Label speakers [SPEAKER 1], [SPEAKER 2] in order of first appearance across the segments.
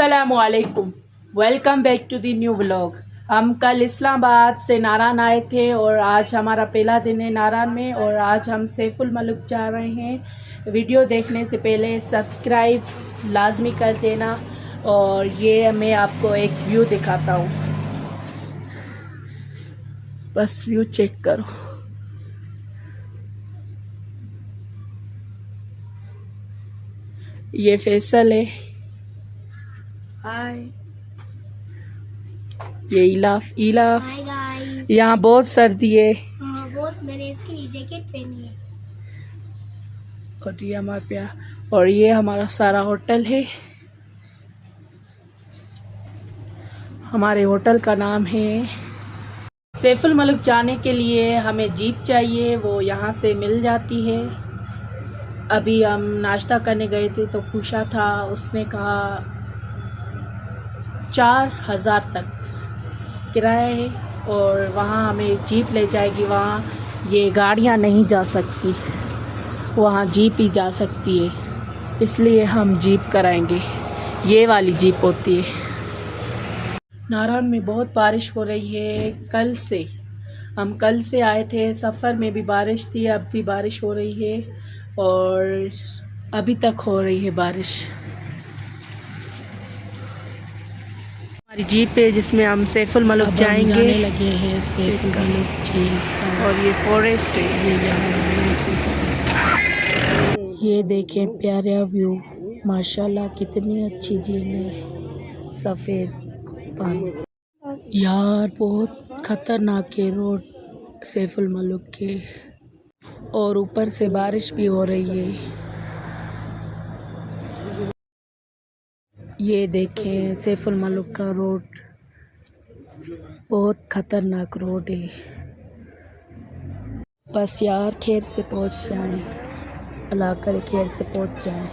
[SPEAKER 1] अस्सलामुअलैकुम, welcome back to the new vlog. हम कल इस्लामाबाद से नारान आए थे और आज हमारा पहला दिन है नारान में और आज हम सैफुल मलुक जा रहे हैं। वीडियो देखने से पहले सब्सक्राइब लाजमी कर देना और ये मैं आपको एक व्यू दिखाता हूँ, बस व्यू चेक करो। ये फैसल है, हाय, ये इलाफ यहाँ बहुत सर्दी है।
[SPEAKER 2] बहुत, मैंने इसके लिए जैकेट पहनी है।
[SPEAKER 1] और ये हमारा प्यार और ये हमारा सारा होटल है। हमारे होटल का नाम है। सैफुल मलुक जाने के लिए हमें जीप चाहिए, वो यहाँ से मिल जाती है। अभी हम नाश्ता करने गए थे तो पूछा था, उसने कहा 4000 तक किराया है और वहाँ हमें जीप ले जाएगी। वहाँ ये गाड़ियाँ नहीं जा सकती, वहाँ जीप ही जा सकती है, इसलिए हम जीप कराएंगे। ये वाली जीप होती है। नारायण में बहुत बारिश हो रही है कल से। हम कल से आए थे, सफ़र में भी बारिश थी, अब भी बारिश हो रही है और अभी तक हो रही है बारिश। हमारी जीप है जिसमें हम सैफुल मलुक जाएंगे। जाने लगे हैं सैफुल मलुक झील और ये फॉरेस्ट है। ये देखें प्यारा व्यू, माशाल्लाह कितनी अच्छी झील है, सफ़ेद पानी। यार बहुत ख़तरनाक है रोड सैफुल मलुक के, और ऊपर से बारिश भी हो रही है। ये देखें सैफुल मलुक का रोड, बहुत ख़तरनाक रोड है। बस यार खैर से पहुंच जाएं, अल्लाह करे खैर से पहुंच जाएं।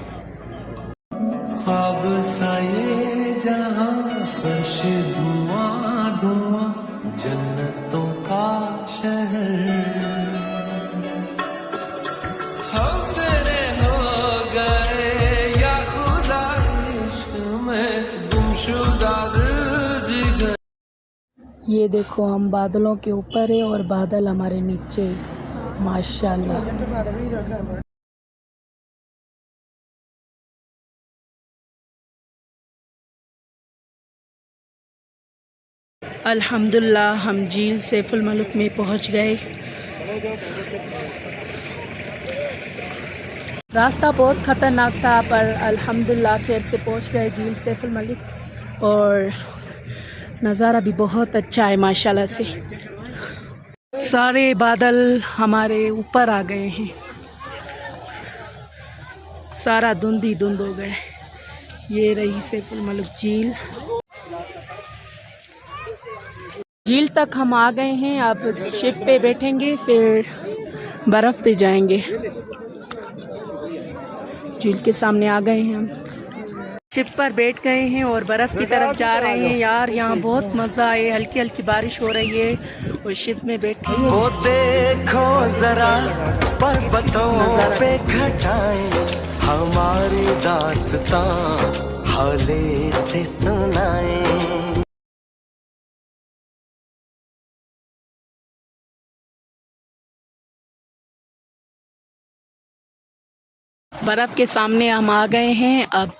[SPEAKER 1] ख्वाब सा ये जहां, फर्श धुआं धुआं, जन्नतों का शहर। ये देखो हम बादलों के ऊपर है और बादल हमारे नीचे, माशाल्लाह। अल्हम्दुलिल्लाह हम झील सैफुल मलुक में पहुंच गए। रास्ता बहुत ख़तरनाक था पर अल्हम्दुलिल्लाह खैर से पहुंच गए झील सैफुल मलुक और नज़ारा भी बहुत अच्छा है माशाल्लाह से। सारे बादल हमारे ऊपर आ गए हैं, सारा धुंध ही धुंध हो गए। ये रही सैफुल मलुक झील। झील तक हम आ गए हैं, अब शिप पे बैठेंगे फिर बर्फ़ पे जाएंगे। झील के सामने आ गए हैं, हम शिप पर बैठ गए हैं और बर्फ़ की तरफ जा रहे हैं। यार यहाँ बहुत मज़ा है, हल्की हल्की बारिश हो रही है और शिप में बैठे हैं। वो देखो जरा पर्वतों पे घटाएं, हमारी दास्तां हौले से सुनाएं। बर्फ़ के सामने हम आ गए हैं, अब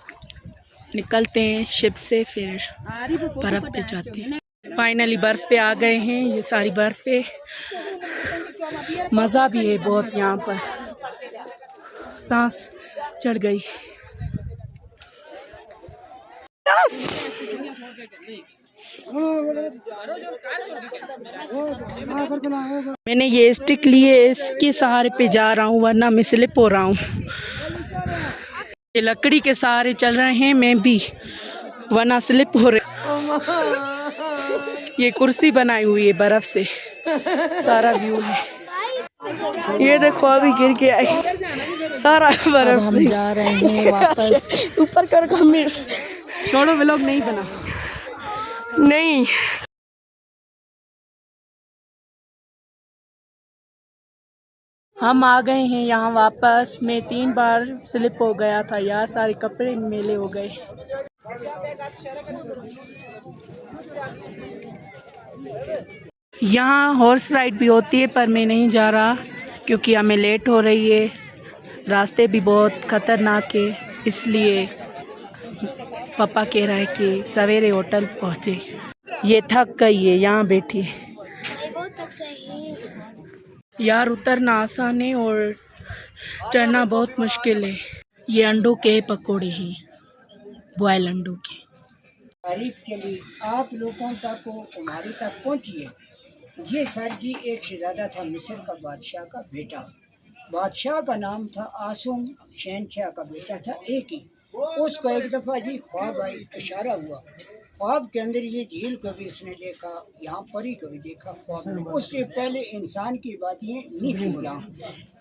[SPEAKER 1] निकलते हैं शिप से, फिर बर्फ़ पे जाते हैं। फाइनली बर्फ़ पे आ गए हैं, ये सारी बर्फ़ है। मज़ा भी है बहुत यहाँ पर, सांस चढ़ गई। मैंने ये स्टिक लिए, इसके सहारे पे जा रहा हूँ वरना मैं स्लिप हो रहा हूँ। ये लकड़ी के सहारे चल रहे हैं मैं भी, वरना स्लिप हो रहे। ये कुर्सी बनाई हुई है बर्फ से, सारा व्यू है। ये देखो अभी गिर के आई सारा बर्फ। हम जा रहे हैं वापस ऊपर कर। छोड़ो व्लॉग नहीं बना, नहीं। हम आ गए हैं यहाँ वापस। मैं 3 बार स्लिप हो गया था यार, सारे कपड़े मेले हो गए। यहाँ हॉर्स राइड भी होती है पर मैं नहीं जा रहा क्योंकि हमें लेट हो रही है, रास्ते भी बहुत ख़तरनाक है, इसलिए पापा कह रहा है कि सवेरे होटल पहुँचे। ये थक गई है यहाँ बैठी।
[SPEAKER 2] मैं बहुत थक गई हूँ।
[SPEAKER 1] यार उतरना आसान है और चढ़ना बहुत मुश्किल है। ये अंडों के पकोड़े हैं, बॉयल अंडों के।
[SPEAKER 3] तारीफ के लिए आप लोगों तक हमारी तक पहुँची है। ये सर जी एक शहजादा था, मिस्र का बादशाह का बेटा। बादशाह का नाम था आसुम, शहनशाह का बेटा था एक ही। उसको एक दफ़ा जी ख्वाब आई, इशारा हुआ। ख्वाब के अंदर ये झील को भी उसने देखा, यहाँ परी को भी देखा ख्वाब में। उससे पहले इंसान की बातें नहीं थी वहाँ।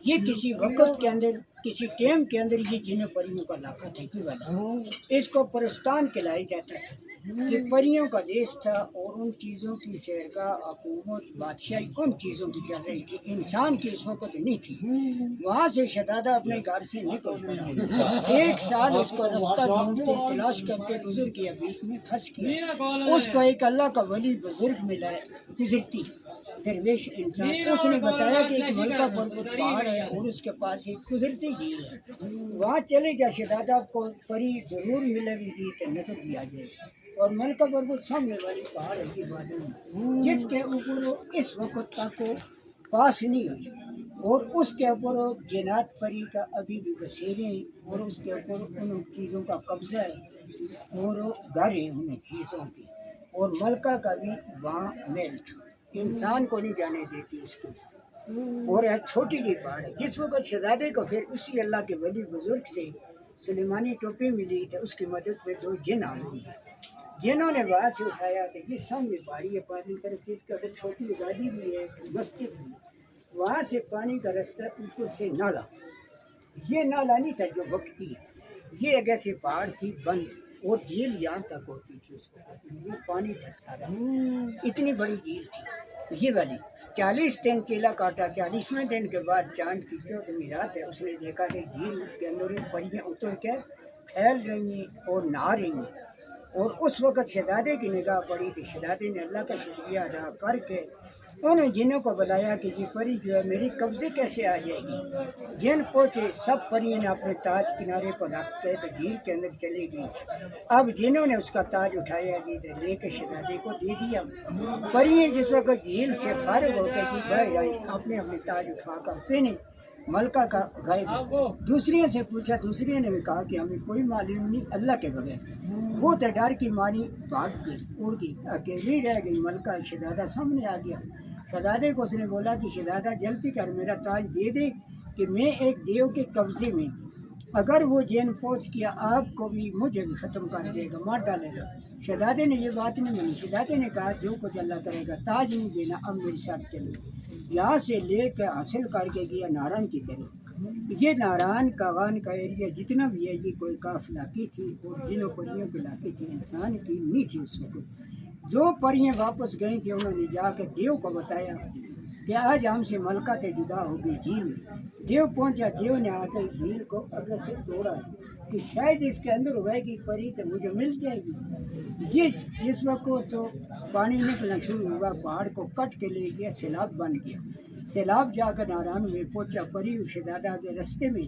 [SPEAKER 3] ये किसी वक्त के अंदर, किसी टाइम के अंदर ये जिन्हों परियों का इलाका था कि वाला, इसको परस्तान कहलाया जाता था। ये परियों का देश था और उन चीज़ों की सैरगाह, हुकूमत, बादशाही उन चीज़ों की चल रही थी, इंसान की उस वक्त नहीं थी। वहाँ से शहजादा अपने घर से निकल पड़ा। 1 साल उसको रास्ता ढूंढते तलाश करके गुजर गया, बीच में फंस गया। उसको एक अल्लाह का वली बुजुर्ग मिला, गुजरती दरवेश इंसान। उसने बताया कि एक मलका पर्वत पहाड़ है और उसके पास एक गुजरती झील है, वहाँ चले जा, शहजादा को परी जरूर मिलेगी तो नजर भी आ जाएगी। और मलका पर्वत सामने वाली पहाड़ है की बादल में, जिसके ऊपर वो इस वक्त तक पास नहीं हुई और उसके ऊपर जिन्नात परी का अभी भी बसेरे हैं और उसके ऊपर उन चीज़ों का कब्जा है और घर है उन चीज़ों की। और मलका का भी वहाँ महल था, इंसान को नहीं जाने देती उसको। और यह छोटी सी पहाड़ है। जिस वक्त शहजादे को फिर उसी अल्लाह के वली बुजुर्ग से सुलेमानी टोपी मिली तो उसकी मदद में 2 जिन आ गई, जिन्होंने वहाँ से उठाया कि ये सामने पहाड़ी है, पानी तरफ इसका फिर छोटी गाड़ी भी है, मस्जिद भी। वहाँ से पानी का रास्ता ऊपर से नाला, ये नाला नहीं था जो वक्ती है, ये एक ऐसी पहाड़ थी बंद और झील यहाँ तक होती थी। उसको ये पानी था सारा, इतनी बड़ी झील थी ये वाली। 40 दिन चेला काटा, 40वें दिन के बाद चांद की 14वीं रात है, उसने देखा कि झील के अंदर परियां उतर के फैल रही हैं और नहा रही हैं। और उस वक़्त शहजादे की निगाह पड़ी तो शहजादे ने अल्लाह का शुक्रिया अदा करके उन जिनों को बताया कि ये परी जो है मेरी कब्जे कैसे आ जाएगी। जिन पहुँचे सब परियों ने अपने ताज किनारे पर रख के तो झील के अंदर चली गई। अब जिन्होंने उसका ताज उठाया जी तो लेके शहजादे को दे दिया। परियां जिस वक्त झील से फारिग होकर जी बाहर आई, अपने अपने ताज उठा कर पहने। मलका का गायब, दूसरियों से पूछा, दूसरियों ने भी कहा कि हमें कोई मालूम नहीं अल्लाह के बगैर। वो तो डर की मारी भाग गई, उड़ गई, अकेली रह गई। मलका शहजादा सामने आ गया। शहजादे को उसने बोला कि शहजादा जल्दी कर मेरा ताज दे दे कि मैं एक देव के कब्जे में, अगर वो जैन पहुँच किया आपको भी मुझे भी ख़त्म कर देगा, मार डालेगा। शहजादे ने ये बात नहीं मानी। शहजादे ने कहा जो कुछ अल्लाह करेगा, ताज नहीं देना, अब मेरे साथ चलो। यहाँ से लेकर हासिल करके गया नारायण की तरफ। ये नारायण कागान का एरिया जितना भी है ये कोई काफ इलाकी थी और जिनों परियों की इलाकी थी, इंसान की नहीं थी उस वक्त। जो परियां वापस गई थी उन्होंने जाकर देव को बताया कि आज हमसे मलका से जुदा हो गई झील। देव पहुंचा, देव ने आकर झील को अगर से तोड़ा कि शायद इसके अंदर होगी परी तो मुझे मिल जाएगी। ये जिस वक्त तो पानी निकलना शुरू हुआ, पहाड़ को कट के ले गया, सैलाब बन गया। सैलाब जाकर नारायण में पहुंचा। परी शहजादा के रास्ते में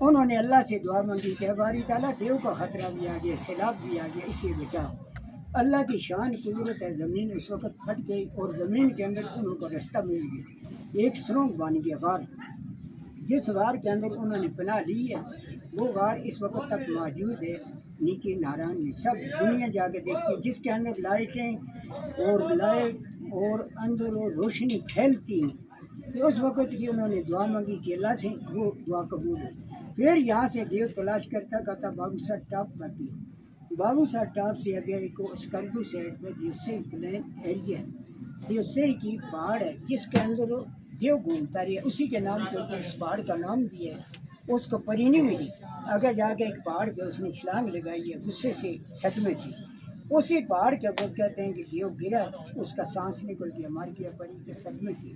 [SPEAKER 3] उन्होंने अल्लाह से दुआ मांगी कि बारी ताला देव का खतरा भी आ गया, सैलाब भी आ गया, इससे बचाओ। अल्लाह की शान कुदरत है, ज़मीन उस वक्त फट गई और ज़मीन के अंदर उनको रास्ता मिल गया। एक सुरंग बन गया गार, जिस गार के अंदर उन्होंने पनाह ली है वो गार इस वक्त तक मौजूद है। नीचे नारायण में सब दुनिया जाके देखती है, जिसके अंदर लाइटें और लाइट और अंदर वो रोशनी फैलती है। तो उस वक्त की उन्होंने दुआ मांगी थी अल्लाह से, वो दुआ कबूल है। फिर यहाँ से देव तलाश करता करता बाबूसर टॉप तक गया। बाबूसर टॉप से आगे एक स्कर्दू साइड पर दिवसे प्लेन एरिया है, दिवसे की पहाड़ है जिसके अंदर देव घूमता रही, उसी के नाम के ऊपर इस पहाड़ का नाम भी है। उसको परी नहीं मिली, आगे जाके एक पहाड़ पे उसने छलांग लगाई है गुस्से से, सदमे से। उसी पहाड़ के ऊपर कहते हैं कि देव गिरा, उसका सांस निकल गया, मर गया परी के सदमे से।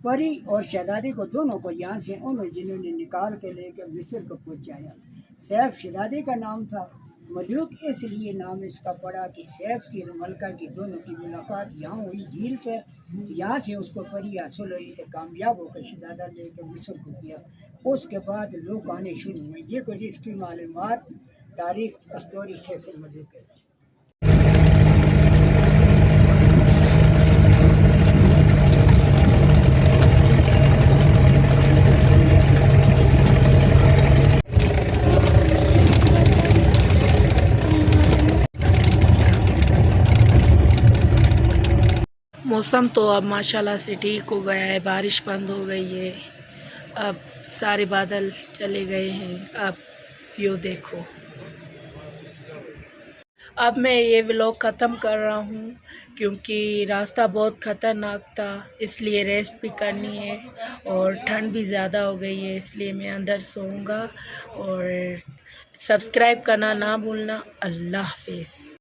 [SPEAKER 3] परी और शहजादे को दोनों को यहाँ से उन्होंने जिन्होंने निकाल के लेकर मिस्र को पहुँचाया। सैफ शहजादे का नाम था मलूक इसलिए नाम इसका पड़ा कि सैफ की और मलका की दोनों की मुलाकात यहाँ हुई झील पे। यहाँ से उसको परी हासिल हुई तो कामयाब होकर शहजादा लेकर मिस्र को किया। उसके बाद लोग आने शुरू हुए। ये कुछ इसकी मालूमात तारीख स्टोरी सैफ मलूक है।
[SPEAKER 1] मौसम तो अब माशाल्लाह से ठीक हो गया है, बारिश बंद हो गई है, अब सारे बादल चले गए हैं। अब व्यू देखो। अब मैं ये व्लॉग ख़त्म कर रहा हूँ क्योंकि रास्ता बहुत ख़तरनाक था, इसलिए रेस्ट भी करनी है और ठंड भी ज़्यादा हो गई है, इसलिए मैं अंदर सोऊंगा। और सब्सक्राइब करना ना भूलना। अल्लाह हाफिज़।